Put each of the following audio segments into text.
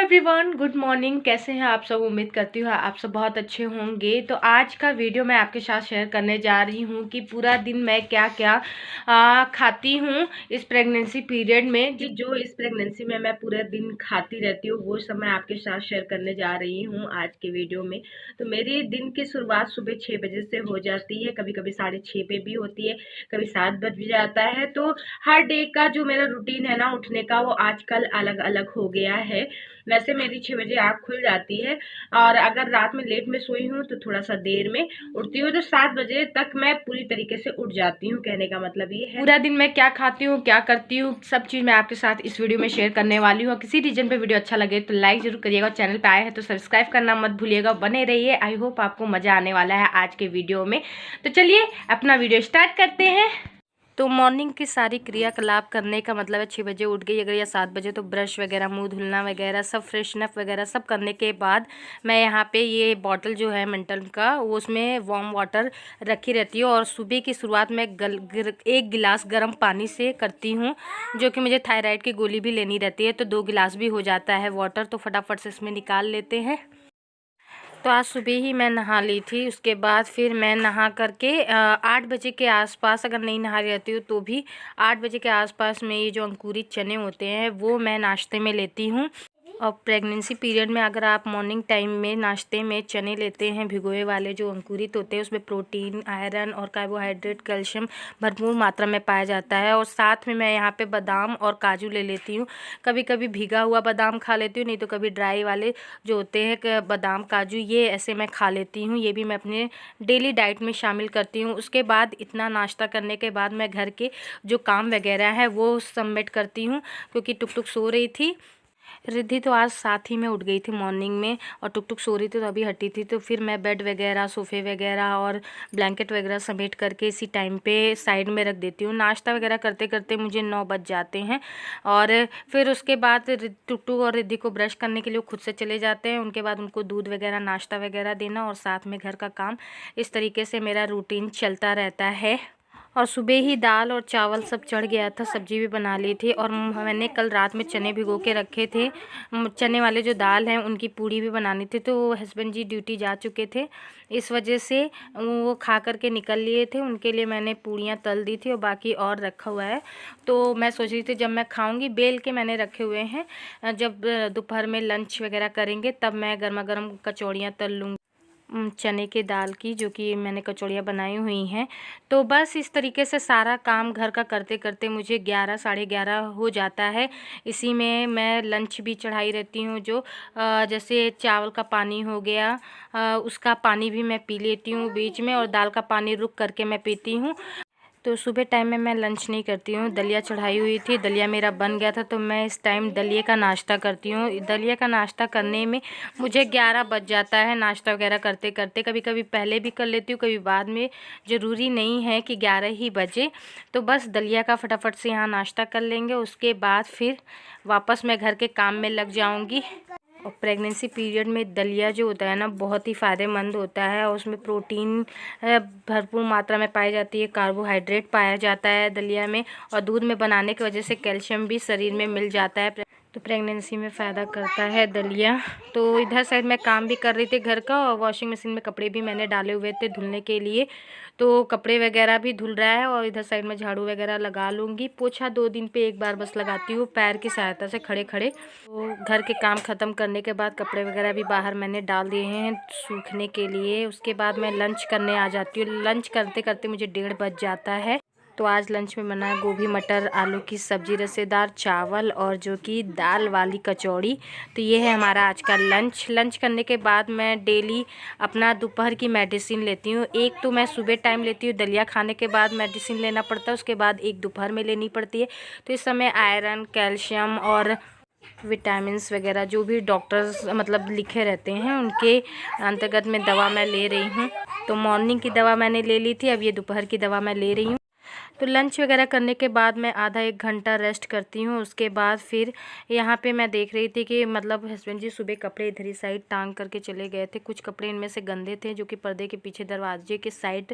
Everyone, good morning. कैसे हैं आप सब? उम्मीद करती हूँ आप सब बहुत अच्छे होंगे। तो आज का वीडियो मैं आपके साथ शेयर करने जा रही हूँ कि पूरा दिन मैं क्या क्या खाती हूँ इस प्रेगनेंसी पीरियड में। कि जो इस प्रेगनेंसी में मैं पूरा दिन खाती रहती हूँ वो सब मैं आपके साथ शेयर करने जा रही हूँ आज के वीडियो में। तो मेरे दिन की शुरुआत सुबह 6 बजे से हो जाती है, कभी कभी 6:30 पे भी होती है, कभी 7 बज जाता है। तो हर डे का जो मेरा रूटीन है ना उठने का, वो आजकल अलग अलग हो गया है। वैसे मेरी 6 बजे आँख खुल जाती है, और अगर रात में लेट में सोई हूँ तो थोड़ा सा देर में उठती हूँ। तो 7 बजे तक मैं पूरी तरीके से उठ जाती हूँ। कहने का मतलब ये है पूरा दिन मैं क्या खाती हूँ, क्या करती हूँ, सब चीज़ मैं आपके साथ इस वीडियो में शेयर करने वाली हूँ। किसी रीजन पे वीडियो अच्छा लगे तो लाइक जरूर करिएगा, चैनल पे आए हैं तो सब्सक्राइब करना मत भूलिएगा। बने रहिए, आई होप आपको मज़ा आने वाला है आज के वीडियो में। तो चलिए अपना वीडियो स्टार्ट करते हैं। तो मॉर्निंग की सारी क्रियाकलाप करने का मतलब है 6 बजे उठ गई अगर या 7 बजे तो ब्रश वगैरह, मुंह धुलना वगैरह, सब फ्रेशनअप वगैरह सब करने के बाद मैं यहाँ पे ये बॉटल जो है मेंटल का, वो उसमें वार्म वाटर रखी रहती है। और सुबह की शुरुआत में 1 गिलास गर्म पानी से करती हूँ, जो कि मुझे थायराइड की गोली भी लेनी रहती है। तो 2 गिलास भी हो जाता है वाटर, तो फटाफट से इसमें निकाल लेते हैं। तो आज सुबह ही मैं नहा ली थी। उसके बाद फिर मैं नहा करके 8 बजे के आसपास, अगर नहीं नहा रहती हूँ तो भी 8 बजे के आसपास में ये जो अंकुरित चने होते हैं वो मैं नाश्ते में लेती हूँ। और प्रेगनेंसी पीरियड में अगर आप मॉर्निंग टाइम में नाश्ते में चने लेते हैं भिगोए वाले जो अंकुरित होते हैं, उसमें प्रोटीन, आयरन और कार्बोहाइड्रेट, कैल्शियम भरपूर मात्रा में पाया जाता है। और साथ में मैं यहाँ पे बादाम और काजू ले लेती हूँ। कभी कभी भीगा हुआ बादाम खा लेती हूँ, नहीं तो कभी ड्राई वाले जो होते हैं बादाम काजू, ये ऐसे मैं खा लेती हूँ। ये भी मैं अपने डेली डाइट में शामिल करती हूँ। उसके बाद इतना नाश्ता करने के बाद मैं घर के जो काम वगैरह है वो सबमिट करती हूँ, क्योंकि टुक टुक सो रही थी। रिद्धि तो आज साथ ही में उठ गई थी मॉर्निंग में, और टुक टुक सो रही थी तो अभी हटी थी। तो फिर मैं बेड वगैरह, सोफ़े वगैरह और ब्लैंकेट वगैरह समेट करके इसी टाइम पे साइड में रख देती हूँ। नाश्ता वगैरह करते करते मुझे 9 बज जाते हैं। और फिर उसके बाद टुक टुक और रिद्धि को ब्रश करने के लिए खुद से चले जाते हैं। उनके बाद उनको दूध वगैरह, नाश्ता वगैरह देना, और साथ में घर का काम। इस तरीके से मेरा रूटीन चलता रहता है। और सुबह ही दाल और चावल सब चढ़ गया था, सब्जी भी बना ली थी। और मैंने कल रात में चने भिगो के रखे थे, चने वाले जो दाल हैं उनकी पूड़ी भी बनानी थी। तो हस्बैंड जी ड्यूटी जा चुके थे, इस वजह से वो खा करके निकल लिए थे। उनके लिए मैंने पूड़ियाँ तल दी थी और बाकी और रखा हुआ है। तो मैं सोच रही थी जब मैं खाऊंगी, बेल के मैंने रखे हुए हैं, जब दोपहर में लंच वगैरह करेंगे तब मैं गर्मा गर्म कचौड़ियाँ तल लूँगी चने के दाल की, जो कि मैंने कचौड़ियाँ बनाई हुई हैं। तो बस इस तरीके से सारा काम घर का करते करते मुझे 11 साढ़े 11 हो जाता है। इसी में मैं लंच भी चढ़ाई रहती हूँ, जो जैसे चावल का पानी हो गया, उसका पानी भी मैं पी लेती हूँ बीच में, और दाल का पानी रुक करके मैं पीती हूँ। तो सुबह टाइम में मैं लंच नहीं करती हूँ। दलिया चढ़ाई हुई थी, दलिया मेरा बन गया था, तो मैं इस टाइम दलिया का नाश्ता करती हूँ। दलिया का नाश्ता करने में मुझे 11 बज जाता है नाश्ता वगैरह करते करते। कभी कभी पहले भी कर लेती हूँ, कभी बाद में, ज़रूरी नहीं है कि 11 ही बजे। तो बस दलिया का फटाफट से यहाँ नाश्ता कर लेंगे, उसके बाद फिर वापस मैं घर के काम में लग जाऊँगी। और प्रेगनेंसी पीरियड में दलिया जो होता है ना, बहुत ही फ़ायदेमंद होता है। और उसमें प्रोटीन भरपूर मात्रा में पाई जाती है, कार्बोहाइड्रेट पाया जाता है दलिया में, और दूध में बनाने की वजह से कैल्शियम भी शरीर में मिल जाता है। तो प्रेगनेंसी में फ़ायदा करता है दलिया। तो इधर साइड मैं काम भी कर रही थी घर का, और वॉशिंग मशीन में कपड़े भी मैंने डाले हुए थे धुलने के लिए। तो कपड़े वगैरह भी धुल रहा है, और इधर साइड में झाड़ू वगैरह लगा लूँगी। पोछा 2 दिन पे एक बार बस लगाती हूँ, पैर की सहायता से खड़े खड़े। तो घर के काम ख़त्म करने के बाद कपड़े वगैरह भी बाहर मैंने डाल दिए हैं सूखने के लिए। उसके बाद मैं लंच करने आ जाती हूँ। लंच करते करते मुझे 1:30 बज जाता है। तो आज लंच में बना है गोभी मटर आलू की सब्ज़ी, रसेदार चावल, और जो कि दाल वाली कचौड़ी। तो ये है हमारा आज का लंच। लंच करने के बाद मैं डेली अपना दोपहर की मेडिसिन लेती हूँ। एक तो मैं सुबह टाइम लेती हूँ, दलिया खाने के बाद मेडिसिन लेना पड़ता है, उसके बाद एक दोपहर में लेनी पड़ती है। तो इस समय आयरन, कैल्शियम और विटामिन्स वगैरह जो भी डॉक्टर्स मतलब लिखे रहते हैं, उनके अंतर्गत में दवा मैं ले रही हूँ। तो मॉर्निंग की दवा मैंने ले ली थी, अब ये दोपहर की दवा मैं ले रही हूँ। तो लंच वगैरह करने के बाद मैं आधा एक घंटा रेस्ट करती हूँ। उसके बाद फिर यहाँ पे मैं देख रही थी कि मतलब हस्बैंड जी सुबह कपड़े इधर ही साइड टांग करके चले गए थे। कुछ कपड़े इनमें से गंदे थे जो कि पर्दे के पीछे दरवाजे के साइड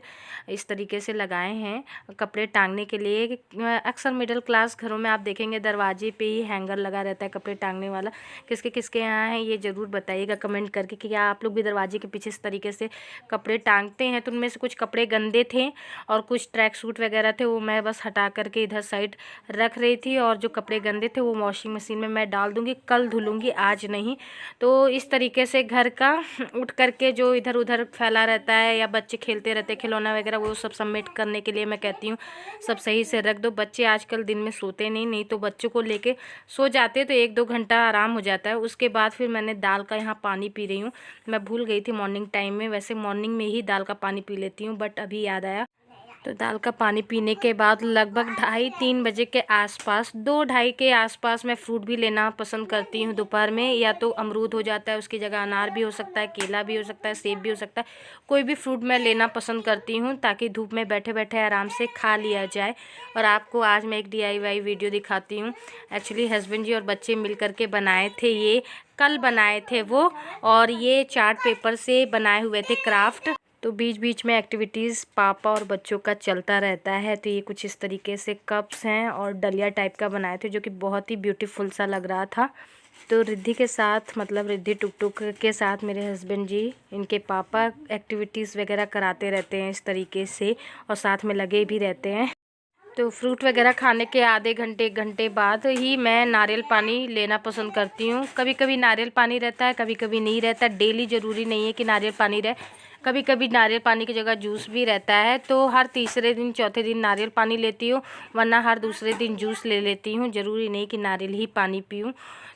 इस तरीके से लगाए हैं कपड़े टांगने के लिए। अक्सर मिडिल क्लास घरों में आप देखेंगे दरवाजे पे ही हैंगर लगा रहता है कपड़े टांगने वाला। किसके किसके यहाँ है ये ज़रूर बताइएगा कमेंट करके कि क्या आप लोग भी दरवाजे के पीछे इस तरीके से कपड़े टांगते हैं। तो उनमें से कुछ कपड़े गंदे थे और कुछ ट्रैक सूट वगैरह थे, वो मैं बस हटा करके इधर साइड रख रही थी। और जो कपड़े गंदे थे वो वॉशिंग मशीन में मैं डाल दूँगी, कल धुलूँगी, आज नहीं। तो इस तरीके से घर का उठ करके जो इधर उधर फैला रहता है या बच्चे खेलते रहते हैं खिलौना वगैरह, वो सब सबमिट करने के लिए मैं कहती हूँ सब सही से रख दो। बच्चे आजकल दिन में सोते नहीं तो बच्चों को लेके सो जाते तो 1-2 घंटा आराम हो जाता है। उसके बाद फिर मैंने दाल का यहाँ पानी पी रही हूँ। मैं भूल गई थी मॉर्निंग टाइम में, वैसे मॉर्निंग में ही दाल का पानी पी लेती हूँ, बट अभी याद आया। तो दाल का पानी पीने के बाद लगभग 2:30-3 बजे के आसपास, 2-2:30 के आसपास मैं फ्रूट भी लेना पसंद करती हूँ दोपहर में। या तो अमरूद हो जाता है, उसकी जगह अनार भी हो सकता है, केला भी हो सकता है, सेब भी हो सकता है, कोई भी फ्रूट मैं लेना पसंद करती हूँ ताकि धूप में बैठे बैठे आराम से खा लिया जाए। और आपको आज मैं एक DIY वीडियो दिखाती हूँ। एक्चुअली हस्बैंड जी और बच्चे मिल करके बनाए थे, ये कल बनाए थे वो, और ये चार्ट पेपर से बनाए हुए थे क्राफ्ट। तो बीच बीच में एक्टिविटीज़ पापा और बच्चों का चलता रहता है। तो ये कुछ इस तरीके से कप्स हैं और डलिया टाइप का बनाए थे जो कि बहुत ही ब्यूटीफुल सा लग रहा था। तो रिद्धि के साथ, मतलब रिद्धि टुक टुक के साथ मेरे हस्बैंड जी, इनके पापा एक्टिविटीज़ वगैरह कराते रहते हैं इस तरीके से और साथ में लगे भी रहते हैं। तो फ्रूट वगैरह खाने के आधे घंटे 1 घंटे बाद ही मैं नारियल पानी लेना पसंद करती हूँ। कभी कभी नारियल पानी रहता है, कभी कभी नहीं रहता। डेली ज़रूरी नहीं है कि नारियल पानी रहे, कभी कभी नारियल पानी की जगह जूस भी रहता है। तो हर तीसरे दिन चौथे दिन नारियल पानी लेती हूँ, वरना हर दूसरे दिन जूस ले लेती हूँ। ज़रूरी नहीं कि नारियल ही पानी पीऊँ।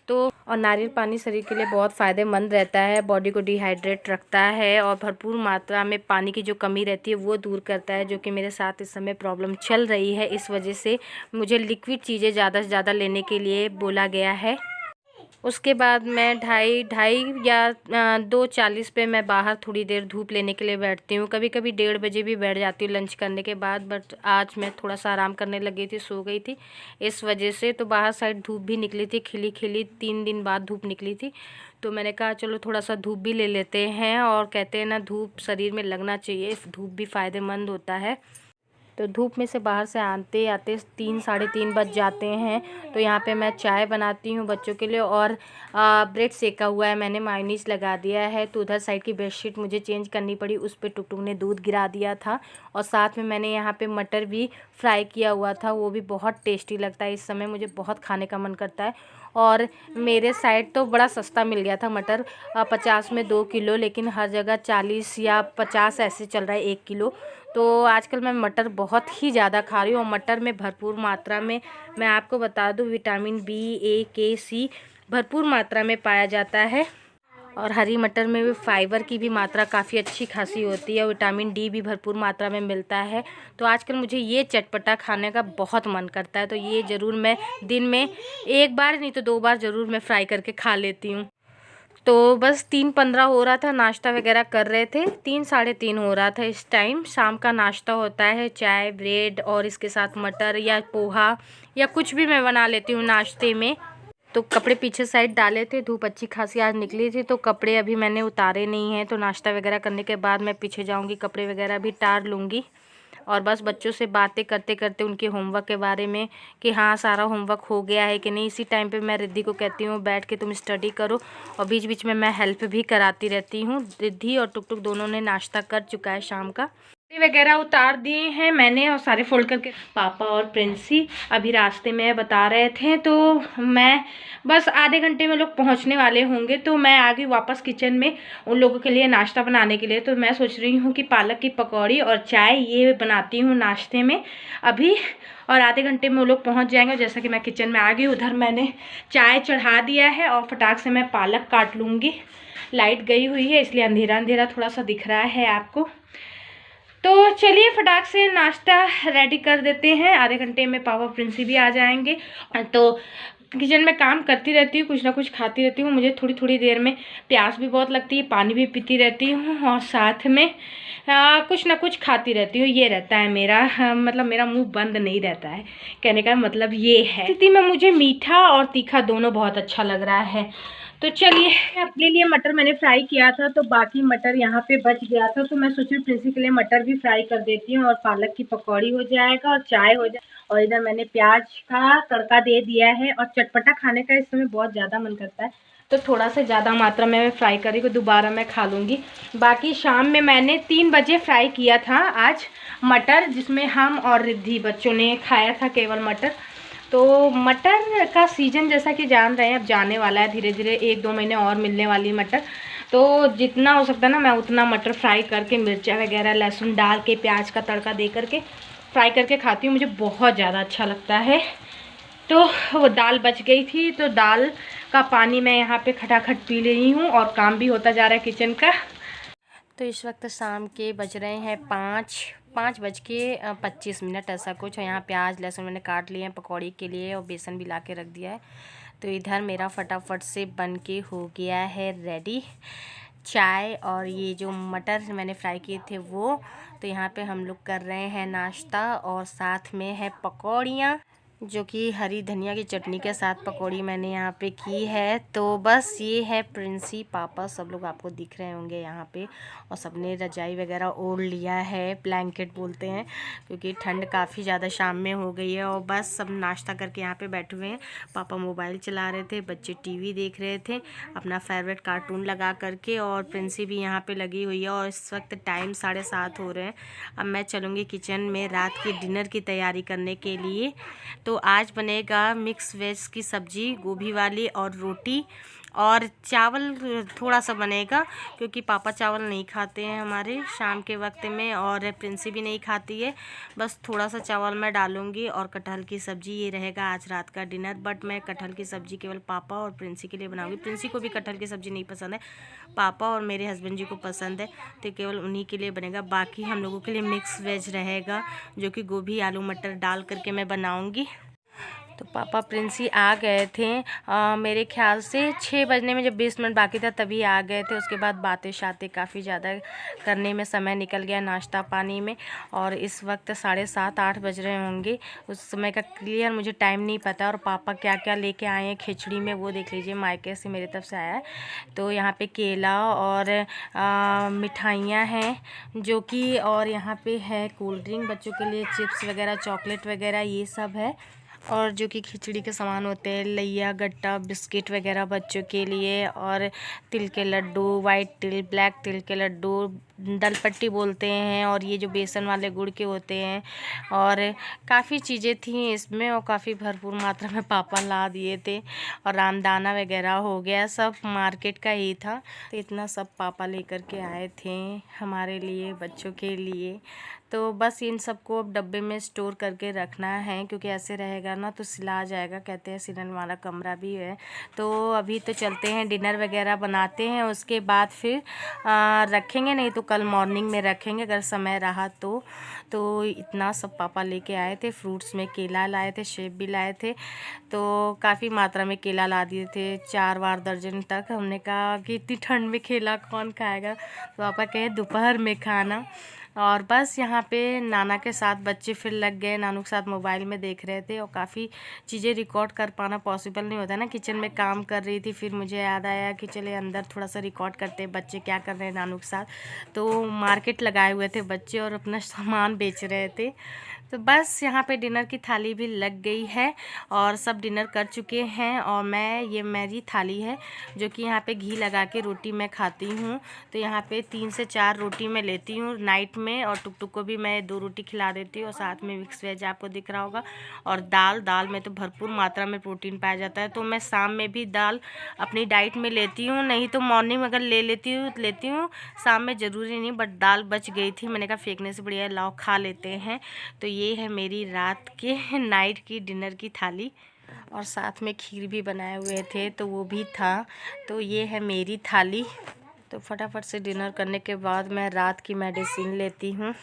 तो और नारियल पानी शरीर के लिए बहुत फ़ायदेमंद रहता है, बॉडी को डिहाइड्रेट रखता है और भरपूर मात्रा में पानी की जो कमी रहती है वो दूर करता है, जो कि मेरे साथ इस समय प्रॉब्लम चल रही है। इस वजह से मुझे लिक्विड चीज़ें ज़्यादा से ज़्यादा लेने के लिए बोला गया है। उसके बाद मैं 2:30 या 2:40 पे मैं बाहर थोड़ी देर धूप लेने के लिए बैठती हूँ। कभी कभी 1:30 बजे भी बैठ जाती हूँ लंच करने के बाद, बट आज मैं थोड़ा सा आराम करने लगी थी, सो गई थी इस वजह से। तो बाहर साइड धूप भी निकली थी, खिली खिली, 3 दिन बाद धूप निकली थी। तो मैंने कहा चलो थोड़ा सा धूप भी ले लेते हैं। और कहते हैं ना, धूप शरीर में लगना चाहिए, धूप भी फ़ायदेमंद होता है। तो धूप में से बाहर से आते आते 3-3:30 बज जाते हैं। तो यहाँ पे मैं चाय बनाती हूँ बच्चों के लिए और ब्रेड सेका हुआ है, मैंने मायोनीज लगा दिया है। तो उधर साइड की बेडशीट मुझे चेंज करनी पड़ी, उस पर टुकटुक ने दूध गिरा दिया था। और साथ में मैंने यहाँ पे मटर भी फ्राई किया हुआ था, वो भी बहुत टेस्टी लगता है। इस समय मुझे बहुत खाने का मन करता है। और मेरे साइड तो बड़ा सस्ता मिल गया था मटर, 50 में 2 किलो, लेकिन हर जगह 40 या 50 ऐसे चल रहा है 1 किलो। तो आजकल मैं मटर बहुत ही ज़्यादा खा रही हूँ। और मटर में भरपूर मात्रा में, मैं आपको बता दूँ, vitamin B, A, K, C भरपूर मात्रा में पाया जाता है। और हरी मटर में भी फाइबर की भी मात्रा काफ़ी अच्छी खासी होती है और विटामिन D भी भरपूर मात्रा में मिलता है। तो आजकल मुझे ये चटपटा खाने का बहुत मन करता है। तो ये ज़रूर मैं दिन में 1 बार नहीं तो 2 बार ज़रूर मैं फ्राई करके खा लेती हूँ। तो बस 3:15 हो रहा था, नाश्ता वगैरह कर रहे थे। 3-3:30 हो रहा था इस टाइम। शाम का नाश्ता होता है चाय, ब्रेड और इसके साथ मटर या पोहा या कुछ भी मैं बना लेती हूँ नाश्ते में। तो कपड़े पीछे साइड डाले थे, धूप अच्छी खासी आज निकली थी, तो कपड़े अभी मैंने उतारे नहीं हैं। तो नाश्ता वगैरह करने के बाद मैं पीछे जाऊँगी, कपड़े वगैरह भी तार लूँगी। और बस बच्चों से बातें करते करते उनके होमवर्क के बारे में कि हाँ सारा होमवर्क हो गया है कि नहीं। इसी टाइम पे मैं रिद्धि को कहती हूँ बैठ के तुम स्टडी करो, और बीच बीच में मैं हेल्प भी कराती रहती हूँ। रिद्धि और टुकटुक दोनों ने नाश्ता कर चुका है शाम का, वगैरह उतार दिए हैं मैंने और सारे फोल्ड करके। पापा और प्रिंसी अभी रास्ते में बता रहे थे, तो मैं बस आधे घंटे में लोग पहुंचने वाले होंगे। तो मैं आ गई वापस किचन में उन लोगों के लिए नाश्ता बनाने के लिए। तो मैं सोच रही हूँ कि पालक की पकौड़ी और चाय ये बनाती हूँ नाश्ते में अभी, और आधे घंटे में वो लोग पहुँच जाएंगे। जैसा कि मैं किचन में आ गई, उधर मैंने चाय चढ़ा दिया है और फटाक से मैं पालक काट लूँगी। लाइट गई हुई है इसलिए अंधेरा अंधेरा थोड़ा सा दिख रहा है आपको। तो चलिए फटाक से नाश्ता रेडी कर देते हैं, आधे घंटे में पापा प्रिंसी भी आ जाएंगे। तो किचन में काम करती रहती हूँ, कुछ ना कुछ खाती रहती हूँ। मुझे थोड़ी थोड़ी देर में प्यास भी बहुत लगती है, पानी भी पीती रहती हूँ और साथ में कुछ ना कुछ खाती रहती हूँ। ये रहता है मेरा मतलब मेरा मुंह बंद नहीं रहता है, कहने का मतलब ये है। स्थिति में मुझे मीठा और तीखा दोनों बहुत अच्छा लग रहा है। तो चलिए, अपने लिए मटर मैंने फ्राई किया था, तो बाकी मटर यहाँ पे बच गया था, तो मैं सोची प्रिंसी के लिए मटर भी फ्राई कर देती हूँ और पालक की पकौड़ी हो जाएगा और चाय हो जाए। और इधर मैंने प्याज का तड़का दे दिया है और चटपटा खाने का इस समय बहुत ज़्यादा मन करता है, तो थोड़ा सा ज़्यादा मात्रा में मैं फ्राई करी को दोबारा मैं खा लूँगी। बाकी शाम में मैंने 3 बजे फ्राई किया था आज मटर, जिसमें हम और रिद्धि बच्चों ने खाया था केवल मटर। तो मटर का सीज़न जैसा कि जान रहे हैं अब जाने वाला है, धीरे धीरे 1-2 महीने और मिलने वाली मटर। तो जितना हो सकता है ना मैं उतना मटर फ्राई करके मिर्चा वगैरह लहसुन डाल के प्याज का तड़का दे करके फ्राई करके खाती हूँ, मुझे बहुत ज़्यादा अच्छा लगता है। तो वो दाल बच गई थी, तो दाल का पानी मैं यहाँ पे खटाखट पी रही हूँ और काम भी होता जा रहा है किचन का। तो इस वक्त शाम के बज रहे हैं 5:25 ऐसा कुछ। और यहाँ प्याज लहसुन मैंने काट लिए हैं पकौड़ी के लिए और बेसन भी ला के रख दिया है। तो इधर मेरा फटाफट से बन के हो गया है रेडी चाय और ये जो मटर मैंने फ्राई किए थे वो। तो यहाँ पे हम लोग कर रहे हैं नाश्ता और साथ में है पकौड़ियाँ, जो कि हरी धनिया की चटनी के साथ पकौड़ी मैंने यहाँ पे की है। तो बस ये है प्रिंसी, पापा सब लोग आपको दिख रहे होंगे यहाँ पे, और सबने रजाई वगैरह ओढ़ लिया है, ब्लैंकेट बोलते हैं, क्योंकि ठंड काफ़ी ज़्यादा शाम में हो गई है। और बस सब नाश्ता करके यहाँ पे बैठे हुए हैं। पापा मोबाइल चला रहे थे, बच्चे टीवी देख रहे थे अपना फेवरेट कार्टून लगा करके, और प्रिंसी भी यहाँ पे लगी हुई है। और इस वक्त टाइम 7:30 हो रहे हैं। अब मैं चलूँगी किचन में रात की डिनर की तैयारी करने के लिए। तो आज बनेगा मिक्स वेज की सब्जी, गोभी वाली, और रोटी और चावल थोड़ा सा बनेगा, क्योंकि पापा चावल नहीं खाते हैं हमारे शाम के वक्त में, और प्रिंसी भी नहीं खाती है। बस थोड़ा सा चावल मैं डालूंगी और कटहल की सब्ज़ी, ये रहेगा आज रात का डिनर। बट मैं कटहल की सब्ज़ी केवल पापा और प्रिंसी के लिए बनाऊंगी। प्रिंसी को भी कटहल की सब्ज़ी नहीं पसंद है, पापा और मेरे हस्बैंड जी को पसंद है, तो केवल उन्हीं के लिए बनेगा। बाकी हम लोगों के लिए मिक्स वेज रहेगा, जो कि गोभी आलू मटर डाल करके मैं बनाऊँगी। तो पापा प्रिंसी आ गए थे मेरे ख्याल से 6 बजने में, जब 20 मिनट बाकी था तभी आ गए थे। उसके बाद बातें शातें काफ़ी ज़्यादा करने में समय निकल गया, नाश्ता पानी में। और इस वक्त 7:30-8 बज रहे होंगे, उस समय का क्लियर मुझे टाइम नहीं पता। और पापा क्या क्या लेके आए हैं खिचड़ी में वो देख लीजिए, मायके से मेरी तरफ से आया है। तो यहाँ पे केला और मिठाइयाँ हैं जो कि, और यहाँ पे है कोल्ड ड्रिंक, बच्चों के लिए चिप्स वगैरह चॉकलेट वगैरह ये सब है। और जो कि खिचड़ी के सामान होते हैं, लैया गट्टा बिस्किट वगैरह बच्चों के लिए, और तिल के लड्डू, वाइट तिल ब्लैक तिल के लड्डू दलपट्टी बोलते हैं, और ये जो बेसन वाले गुड़ के होते हैं, और काफ़ी चीज़ें थी इसमें, और काफ़ी भरपूर मात्रा में पापा ला दिए थे। और रामदाना वगैरह हो गया, सब मार्केट का ही था। तो इतना सब पापा लेकर के आए थे हमारे लिए, बच्चों के लिए। तो बस इन सबको अब डब्बे में स्टोर करके रखना है, क्योंकि ऐसे रहेगा ना तो सिला जाएगा, कहते हैं सिलन वाला कमरा भी है। तो अभी तो चलते हैं, डिनर वगैरह बनाते हैं, उसके बाद फिर रखेंगे, नहीं तो कल मॉर्निंग में रखेंगे अगर समय रहा तो इतना सब पापा लेके आए थे। फ्रूट्स में केला लाए थे, सेब भी लाए थे, तो काफ़ी मात्रा में केला ला दिए थे, 4 दर्जन तक। हमने कहा कि इतनी ठंड में केला कौन खाएगा, तो पापा कहे दोपहर में खाना। और बस यहाँ पे नाना के साथ बच्चे फिर लग गए, नानू के साथ मोबाइल में देख रहे थे, और काफ़ी चीज़ें रिकॉर्ड कर पाना पॉसिबल नहीं होता ना। किचन में काम कर रही थी, फिर मुझे याद आया कि चले अंदर थोड़ा सा रिकॉर्ड करते हैं बच्चे क्या कर रहे हैं नानू के साथ। तो मार्केट लगाए हुए थे बच्चे और अपना सामान बेच रहे थे। तो बस यहाँ पे डिनर की थाली भी लग गई है और सब डिनर कर चुके हैं। और ये मेरी थाली है जो कि यहाँ पे घी लगा के रोटी मैं खाती हूँ। तो यहाँ पे 3 से 4 रोटी मैं लेती हूँ नाइट में, और टुकटुक को भी मैं 2 रोटी खिला देती हूँ, और साथ में मिक्स वेज आपको दिख रहा होगा। और दाल में तो भरपूर मात्रा में प्रोटीन पाया जाता है, तो मैं शाम में भी दाल अपनी डाइट में लेती हूँ। नहीं तो मॉर्निंग में अगर ले लेती हूँ, शाम में ज़रूरी नहीं। बट दाल बच गई थी, मैंने कहा फेंकने से बढ़िया लाओ खा लेते हैं। तो ये है मेरी रात के नाइट की डिनर की थाली, और साथ में खीर भी बनाए हुए थे तो वो भी था। तो ये है मेरी थाली। तो फटाफट से डिनर करने के बाद मैं रात की मेडिसिन लेती हूँ।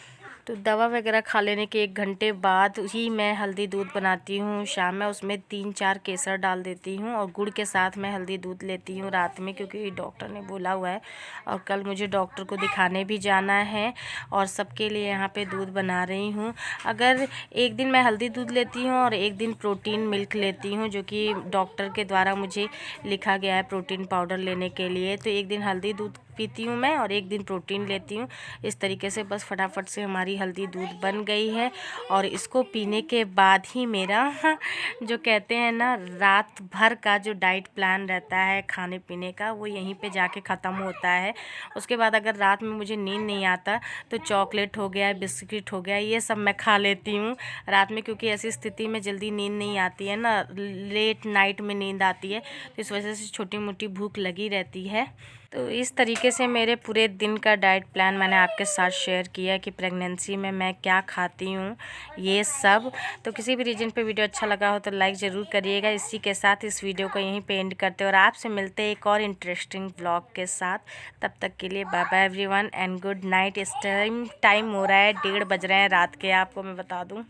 तो दवा वगैरह खा लेने के 1 घंटे बाद ही मैं हल्दी दूध बनाती हूँ शाम में। उसमें 3-4 केसर डाल देती हूँ और गुड़ के साथ मैं हल्दी दूध लेती हूँ रात में, क्योंकि डॉक्टर ने बोला हुआ है और कल मुझे डॉक्टर को दिखाने भी जाना है और सबके लिए यहाँ पे दूध बना रही हूँ। अगर एक दिन मैं हल्दी दूध लेती हूँ और एक दिन प्रोटीन मिल्क लेती हूँ, जो कि डॉक्टर के द्वारा मुझे लिखा गया है प्रोटीन पाउडर लेने के लिए, तो एक दिन हल्दी दूध पीती हूँ मैं और एक दिन प्रोटीन लेती हूँ। इस तरीके से बस फटाफट से हमारी हल्दी दूध बन गई है और इसको पीने के बाद ही मेरा जो कहते हैं ना रात भर का जो डाइट प्लान रहता है खाने पीने का, वो यहीं पे जाके ख़त्म होता है। उसके बाद अगर रात में मुझे नींद नहीं आता तो चॉकलेट हो गया, बिस्किट हो गया, ये सब मैं खा लेती हूँ रात में, क्योंकि ऐसी स्थिति में जल्दी नींद नहीं आती है ना, लेट नाइट में नींद आती है, तो इस वजह से छोटी मोटी भूख लगी रहती है। तो इस तरीके से मेरे पूरे दिन का डाइट प्लान मैंने आपके साथ शेयर किया कि प्रेगनेंसी में मैं क्या खाती हूँ ये सब। तो किसी भी रीजन पे वीडियो अच्छा लगा हो तो लाइक ज़रूर करिएगा। इसी के साथ इस वीडियो को यहीं पे एंड करते हैं और आपसे मिलते हैं एक और इंटरेस्टिंग व्लॉग के साथ। तब तक के लिए bye bye everyone and good night. इस टाइम हो रहा है 1:30 बज रहे हैं रात के, आपको मैं बता दूँ।